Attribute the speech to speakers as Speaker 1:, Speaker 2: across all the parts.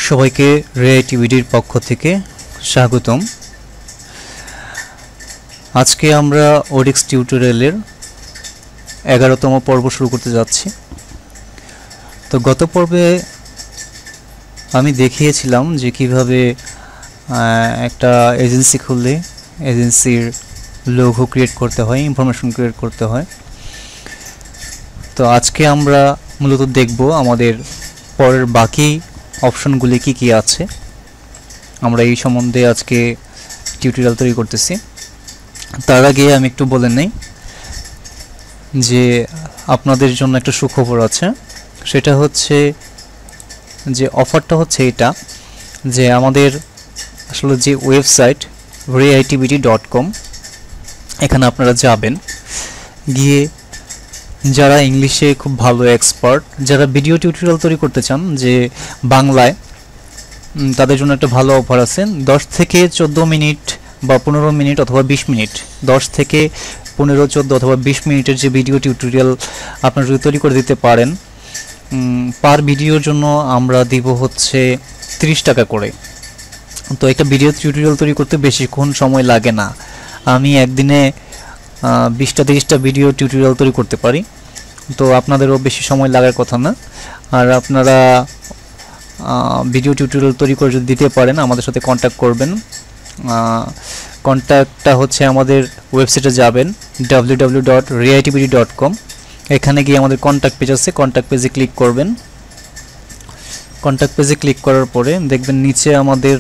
Speaker 1: সবাইকে রিআইটিভিডির পক্ষ থেকে স্বাগতম। আজকে আমরা ওডিক্স টিউটোরিয়ালের 11তম পর্ব শুরু করতে যাচ্ছি। তো গত পর্বে আমি দেখিয়েছিলাম যে কিভাবে একটা এজেন্সি খুললে এজেন্সির লোগো ক্রিয়েট করতে হয়, ইনফরমেশন ক্রিয়েট করতে হয়। তো আজকে আমরা মূলত দেখব আমাদের পরের বাকি অপশনগুলি কি কি আছে। আমরা এই সম্বন্ধে আজকে টিউটোরিয়াল তৈরি করতেছি। তার আগে আমি একটু বলে নেই যে আপনাদের জন্য একটা সুখবর আছে। সেটা হচ্ছে যে অফারটা হচ্ছে এটা, যে আমাদের আসলে যে ওয়েবসাইট riitvd.com, এখানে আপনারা যাবেন, গিয়ে যারা ইংলিশে খুব ভালো এক্সপার্ট, যারা ভিডিও টিউটোরিয়াল তৈরি করতে চান যে বাংলায়, তাদের জন্য একটা ভালো অফার আছে। 10 থেকে 14 মিনিট বা 15 মিনিট অথবা 20 মিনিট, 10 থেকে 15, 14 অথবা 20 মিনিটের যে ভিডিও টিউটোরিয়াল আপনারা যদি তৈরি করে দিতে পারেন, পার ভিডিওর জন্য আমরা দিব হচ্ছে 30 টাকা করে। তো একটা ভিডিও টিউটোরিয়াল তৈরি করতে বেশিক্ষণ সময় লাগে না। আমি একদিনে 20-30টা ভিডিও টিউটোরিয়াল তৈরি করতে পারি। তো আপনাদেরও বেশি সময় লাগার কথা না। আর আপনারা ভিডিও টিউটোরিয়াল তৈরি করে যদি দিতে পারেন, আমাদের সাথে কন্ট্যাক্ট করবেন। কন্ট্যাক্টটা হচ্ছে আমাদের ওয়েবসাইটে যাবেন www.riitvd.com। এখানে গিয়ে আমাদের কন্ট্যাক্ট পেজ আছে, কন্ট্যাক্ট পেজে ক্লিক করবেন। কন্ট্যাক্ট পেজে ক্লিক করার পরে দেখবেন নিচে আমাদের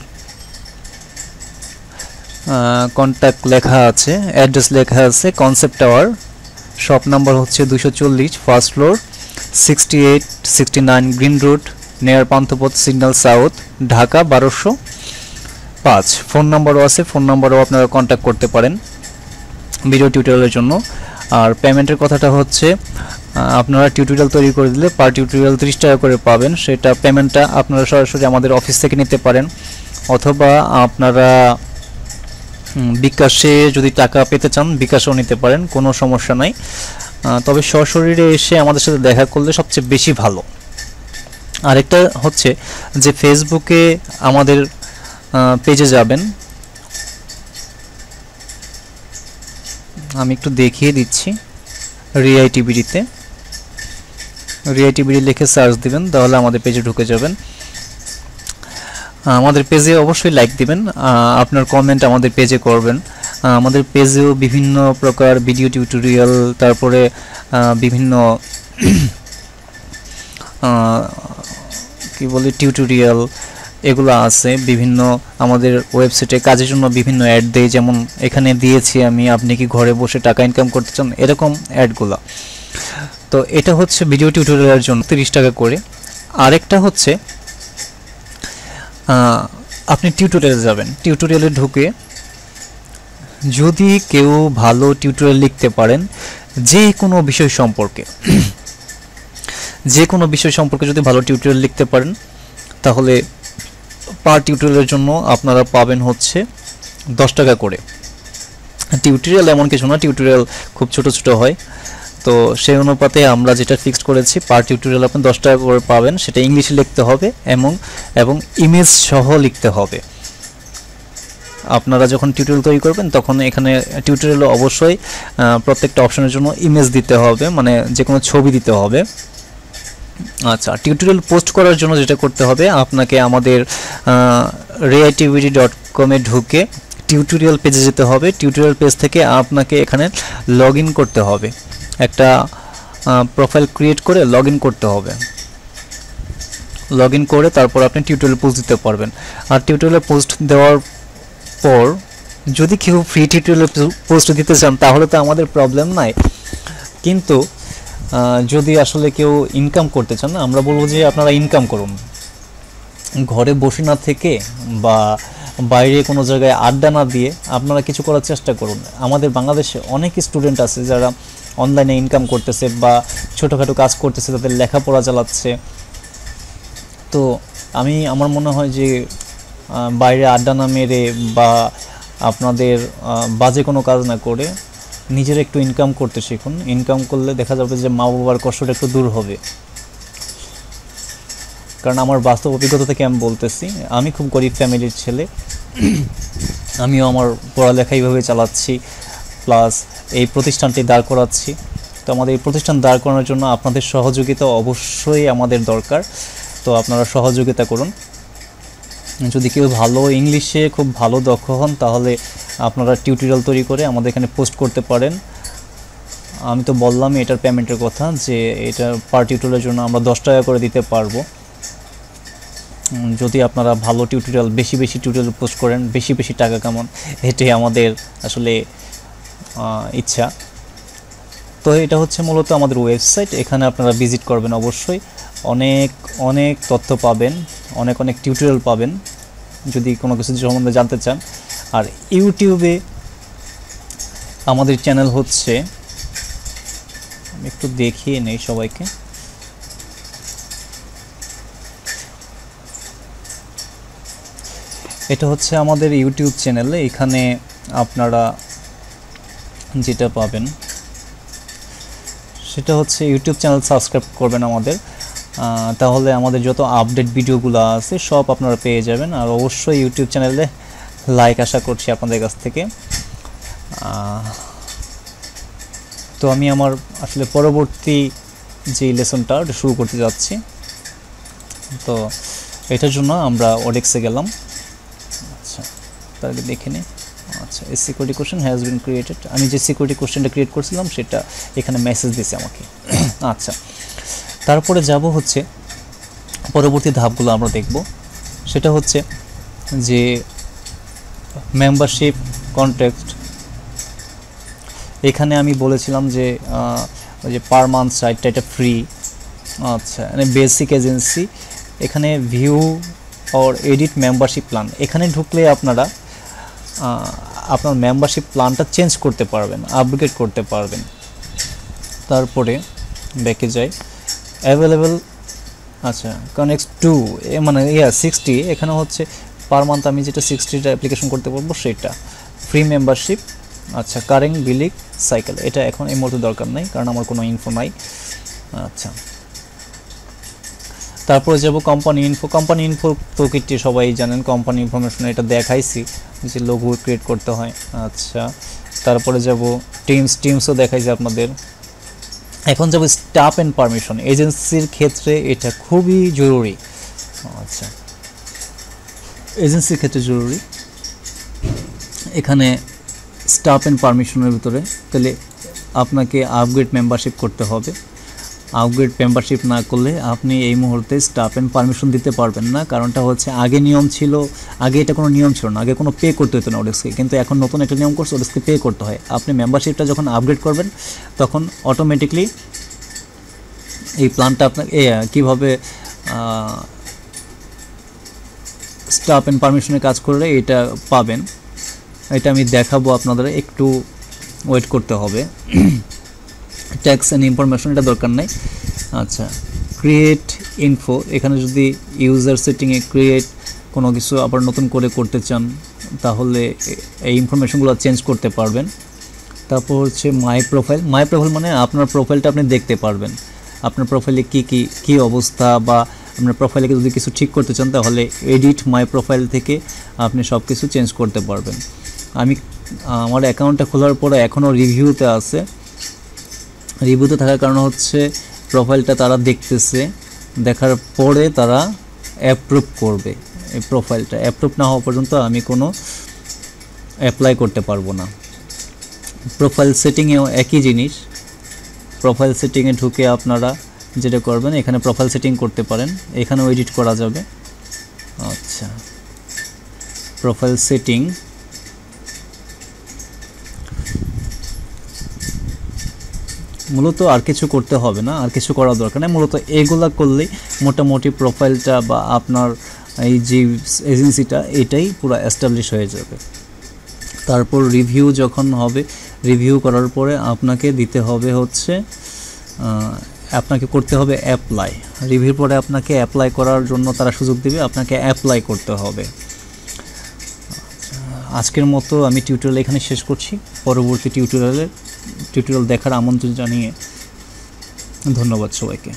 Speaker 1: কন্ট্যাক্ট লেখা আছে, অ্যাড্রেস লেখা আছে, কনসেপ্ট টাওয়ার, শপ নাম্বার হচ্ছে 240, first floor, 6869 green road, near Panthapath signal south, Dhaka 1205। Phone নাম্বারও আছে, ফোন নাম্বারও আপনারা কন্ট্যাক্ট করতে পারেন ভিডিও টিউটোরিয়ালের জন্য। আর পেমেন্টের কথাটা হচ্ছে আপনারা টিউটোরিয়াল তৈরি করে দিলে পার টিউটোরিয়াল 30 টাকা করে পাবেন। সেটা পেমেন্টটা আপনারা সরাসরি আমাদের অফিস থেকে নিতে পারেন, অথবা আপনারা বিকাশে যদি টাকা পেতে চান বিকাশও নিতে পারেন, কোনো সমস্যা নাই। তবে সশরীরে এসে আমাদের সাথে দেখা করলে সবচেয়ে বেশি ভালো। আরেকটা হচ্ছে যে ফেসবুকে আমাদের পেজে যাবেন, আমি একটু দেখিয়ে দিচ্ছি। riitvd-তে riitvd লিখে সার্চ দিবেন, তাহলে আমাদের পেজে ঢুকে যাবেন। আমাদের পেজে অবশ্যই লাইক দিবেন, আপনার কমেন্ট আমাদের পেজে করবেন। আমাদের পেজেও বিভিন্ন প্রকার ভিডিও টিউটোরিয়াল, তারপরে বিভিন্ন কি বলে টিউটোরিয়াল, এগুলো আছে। বিভিন্ন আমাদের ওয়েবসাইটে কাজের জন্য বিভিন্ন অ্যাড দেয়, যেমন এখানে দিয়েছি আমি, আপনি কি ঘরে বসে টাকা ইনকাম করতে চান, এরকম অ্যাডগুলো। তো এটা হচ্ছে ভিডিও টিউটোরিয়ালের জন্য 30 টাকা করে। আরেকটা হচ্ছে আপনি টিউটোরিয়ালে যাবেন, টিউটোরিয়ালে ঢুকে যদি কেউ ভালো টিউটোরিয়াল লিখতে পারেন যে কোনো বিষয় সম্পর্কে, যে কোনো বিষয় সম্পর্কে যদি ভালো টিউটোরিয়াল লিখতে পারেন, তাহলে পার টিউটোরিয়ালের জন্য আপনারা পাবেন হচ্ছে 10 টাকা করে। টিউটোরিয়াল এমন কিছু না, টিউটোরিয়াল খুব ছোট ছোট হয়। তো সেই অনুপাতে আমরা যেটা ফিক্সড করেছি, পার টিউটোরিয়াল আপনি 10 টাকা করে পাবেন। সেটা ইংলিশে লিখতে হবে এবং ইমেজ সহ লিখতে হবে। আপনারা যখন টিউটোরিয়াল তৈরি করবেন তখন এখানে টিউটোরিয়ালে অবশ্যই প্রত্যেকটা অপশনের জন্য ইমেজ দিতে হবে, মানে যে কোনো ছবি দিতে হবে। আচ্ছা, টিউটোরিয়াল পোস্ট করার জন্য যেটা করতে হবে, আপনাকে আমাদের riitvd.com এ ঢুকে টিউটোরিয়াল পেজে যেতে হবে। টিউটোরিয়াল পেজ থেকে আপনাকে এখানে লগ ইন করতে হবে, একটা প্রোফাইল ক্রিয়েট করে লগ ইন করতে হবে। লগ ইন করে তারপর আপনি টিউটোরিয়াল পোস্ট দিতে পারবেন। আর টিউটোরিয়াল পোস্ট দেওয়ার পর যদি কেউ ফ্রি টিউটোরিয়াল পোস্ট দিতে চান তাহলে তো আমাদের প্রবলেম নাই, কিন্তু যদি আসলে কেউ ইনকাম করতে চান, আমরা বলবো যে আপনারা ইনকাম করুন, ঘরে বসে না থেকে বা বাইরে কোনো জায়গায় আড্ডা না দিয়ে আপনারা কিছু করার চেষ্টা করুন। আমাদের বাংলাদেশে অনেক স্টুডেন্ট আছে যারা অনলাইনে ইনকাম করতেছে বা ছোটোখাটো কাজ করতেছে, তাদের লেখাপড়া চালাচ্ছে। তো আমার মনে হয় যে বাইরে আড্ডা না মেরে বা আপনাদের বাজে কোনো কাজ না করে নিজের একটু ইনকাম করতে শিখুন। ইনকাম করলে দেখা যাবে যে মা বাবার কষ্টটা একটু দূর হবে। কারণ আমার বাস্তব অভিজ্ঞতা থেকে আমি বলতেছি, আমি খুব গরিব ফ্যামিলির ছেলে, আমিও আমার পড়ালেখা এইভাবে চালাচ্ছি, প্লাস এই প্রতিষ্ঠানটি দাঁড় করাচ্ছি। তো আমাদের এই প্রতিষ্ঠান দাঁড় করানোর জন্য আপনাদের সহযোগিতা অবশ্যই আমাদের দরকার। তো আপনারা সহযোগিতা করুন। যদি কেউ ভালো ইংলিশে খুব ভালো দক্ষ হন তাহলে আপনারা টিউটোরিয়াল তৈরি করে আমাদের এখানে পোস্ট করতে পারেন। আমি তো বললাম এটার পেমেন্টের কথা, যে এটা পার টিউটোরিয়ালের জন্য আমরা 10 টাকা করে দিতে পারবো। যদি আপনারা ভালো টিউটোরিয়াল, বেশি বেশি টিউটোরিয়াল পোস্ট করেন, বেশি বেশি টাকা কামান, এটাই আমাদের আসলে ইচ্ছা। তো এটা হচ্ছে মূলত আমাদের ওয়েবসাইট, এখানে আপনারা ভিজিট করবেন অবশ্যই। অনেক অনেক তথ্য পাবেন, অনেক অনেক টিউটোরিয়াল পাবেন যদি কোনো কিছু সম্বন্ধে জানতে চান। আর ইউটিউবে আমাদের চ্যানেল হচ্ছে, আমি একটু দেখিয়ে নেই সবাইকে, এটা হচ্ছে আমাদের ইউটিউব চ্যানেল। এখানে আপনারা যেটা পাবেন সেটা হচ্ছে ইউটিউব চ্যানেল সাবস্ক্রাইব করবেন আমাদের, তাহলে আমাদের যত আপডেট ভিডিওগুলো আছে সব আপনারা পেয়ে যাবেন। আর অবশ্যই ইউটিউব চ্যানেলে লাইক আশা করছি আপনাদের কাছ থেকে। তো আমি আমার আসলে পরবর্তী যে লেসনটা ওটা শুরু করতে যাচ্ছি। তো এটার জন্য আমরা ওডেক্সে গেলাম। আচ্ছা, তার আগে দেখে নিই। আচ্ছা, এই security question has been created, আমি যে সিকিউরিটি কোশ্চেনটা ক্রিয়েট করছিলাম সেটা এখানে মেসেজ দিয়েছে আমাকে। আচ্ছা, তারপরে যাব হচ্ছে পরবর্তী ধাপগুলো আমরা দেখব। সেটা হচ্ছে যে মেম্বারশিপ কন্ট্রাক্ট। এখানে আমি বলেছিলাম যে ওই যে পার মান্থ সাইটটা এটা ফ্রি। আচ্ছা, মানে বেসিক এজেন্সি, এখানে view or edit membership plan, এখানে ঢুকলে আপনারা আপনার মেম্বারশিপ প্ল্যানটা চেঞ্জ করতে পারবেন, আপগ্রেড করতে পারবেন। তারপরে ব্যাকে যাই, অ্যাভেলেবেল। আচ্ছা, কানেক্ট টু মানে 60, এখানে হচ্ছে পার মান্থ আমি যেটা 60টা অ্যাপ্লিকেশন করতে পারবো সেটা ফ্রি মেম্বারশিপ। আচ্ছা, কারেন্ট বিলিং সাইকেল, এটা এখন এই মুহূর্তে দরকার নেই কারণ আমার কোনো ইনফো নাই। আচ্ছা, তারপরে যাব কোম্পানি ইনফো। কোম্পানি ইনফো প্রকৃতি সবাই জানেন, কোম্পানি ইনফরমেশন এটা দেখাইছি যে লোগো ক্রিয়েট করতে হয়। আচ্ছা, তারপরে যাব টিমসও দেখাইছি আপনাদের। এখন যাব স্টাফ অ্যান্ড পারমিশন, এজেন্সির ক্ষেত্রে এটা খুবই জরুরি। আচ্ছা, এজেন্সির ক্ষেত্রে জরুরি। এখানে স্টাফ অ্যান্ড পারমিশনের ভিতরে তাহলে আপনাকে আপগ্রেড মেম্বারশিপ করতে হবে। আপগ্রেড মেম্বারশিপ না করলে আপনি এই মুহূর্তে স্টাফ অ্যান্ড পারমিশন দিতে পারবেন না। কারণটা হচ্ছে আগে নিয়ম ছিল, আগে এটা কোনো নিয়ম ছিল না, আগে কোনো পে করতে হতো না ওডেক্সকে, কিন্তু এখন নতুন একটা নিয়ম করছে, ওডেক্সকে পে করতে হয়। আপনি মেম্বারশিপটা যখন আপগ্রেড করবেন তখন অটোমেটিকলি এই প্ল্যানটা আপনাকে কীভাবে স্টাফ অ্যান্ড পারমিশনের কাজ করলে এটা পাবেন, এটা আমি দেখাবো আপনাদের, একটু ওয়েট করতে হবে। ট্যাক্স অ্যান্ড ইনফরমেশন এটা দরকার নাই। আচ্ছা, ক্রিয়েট ইনফো, এখানে যদি ইউজার সেটিংয়ে ক্রিয়েট কোনো কিছু আবার নতুন করে করতে চান তাহলে এই ইনফরমেশনগুলো চেঞ্জ করতে পারবেন। তারপর হচ্ছে মাই প্রোফাইল। মাই প্রোফাইল মানে আপনার প্রোফাইলটা আপনি দেখতে পারবেন, আপনার প্রোফাইলে কী অবস্থা, বা আপনার প্রোফাইলে যদি কিছু ঠিক করতে চান তাহলে এডিট মাই প্রোফাইল থেকে আপনি সব কিছু চেঞ্জ করতে পারবেন। আমি আমার অ্যাকাউন্টটা খোলার পরে এখনও রিভিউতে আছে। রিভিউতে থাকার কারণ হচ্ছে প্রোফাইলটা তারা দেখতেছে, দেখার পরে তারা অ্যাপ্রুভ করবে। এই প্রোফাইলটা অ্যাপ্রুভ না হওয়া পর্যন্ত আমি কোনো অ্যাপ্লাই করতে পারবো না। প্রোফাইল সেটিংয়েও একই জিনিস। প্রোফাইল সেটিংয়ে ঢুকে আপনারা যেটা করবেন, এখানে প্রোফাইল সেটিং করতে পারেন, এখানেও এডিট করা যাবে। আচ্ছা, প্রোফাইল সেটিং, মূলত আর কিছু করতে হবে না, আর কিছু করার দরকার নেই। মূলত এগুলা করলেই মোটামুটি প্রোফাইলটা বা আপনার এই যে এজেন্সিটা এটাই পুরো এস্টাবলিশ হয়ে যাবে। তারপর রিভিউ যখন হবে, রিভিউ করার পরে আপনাকে দিতে হবে হচ্ছে আপনাকে করতে হবে অ্যাপ্লাই। রিভিউর পরে আপনাকে অ্যাপ্লাই করার জন্য তারা সুযোগ দেবে, আপনাকে অ্যাপ্লাই করতে হবে। আজকের মতো আমি টিউটোরিয়াল এখানে শেষ করছি। পরবর্তী টিউটোরিয়াল দেখার আমন্ত্রণ জানিয়ে ধন্যবাদ সবাইকে।